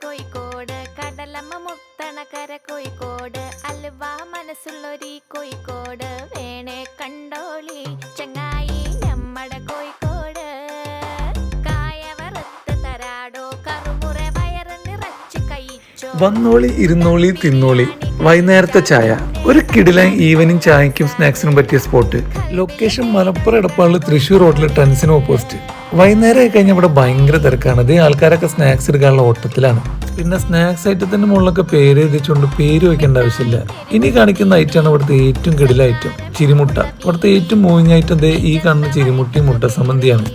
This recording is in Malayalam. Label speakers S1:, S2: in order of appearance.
S1: കോഴിക്കോട് കടലമ്മ മുത്തണക്കര കോഴിക്കോട് അലുവ മനസ്സുള്ളൊരി കോഴിക്കോട് വേണേ കണ്ടോളി ചങ്ങായി നമ്മടെ കോഴിക്കോട് കായവറുത്ത് തരാടോ കറുമുറ വയറ് നിറച്ച് കഴിച്ചോ.
S2: വന്നോളി ഇരുന്നോളി തിന്നോളി വൈകുന്നേരത്തെ ചായ ഒരു കിടിലൻ ഈവനിങ് ചായക്കും സ്നാക്സിനും പറ്റിയ സ്പോട്ട്. ലൊക്കേഷൻ മലപ്പുറം എടപ്പാളിൽ തൃശ്ശൂർ റോഡിൽ ടെൻസിന് ഓപ്പോസിറ്റ്. വൈകുന്നേരം ആയി കഴിഞ്ഞാൽ ഇവിടെ ഭയങ്കര തിരക്കാണ്. ഇത് ആൾക്കാരൊക്കെ സ്നാക്സ് എടുക്കാനുള്ള ഓട്ടത്തിലാണ്. പിന്നെ സ്നാക്സ് ഐറ്റത്തിന്റെ മുകളിലൊക്കെ പേര് എഴുതിച്ചുകൊണ്ട് പേര് വയ്ക്കേണ്ട ആവശ്യമില്ല. ഇനി കാണിക്കുന്ന ഐറ്റമാണ് ഇവിടുത്തെ ഏറ്റവും കിടില ഐറ്റം ചിരിമുട്ട. ഇവിടുത്തെ ഏറ്റവും മൂവിങ് ഐറ്റം ഈ കാണുന്ന ചിരിമുട്ടി മുട്ട സംബന്ധിയാണ്.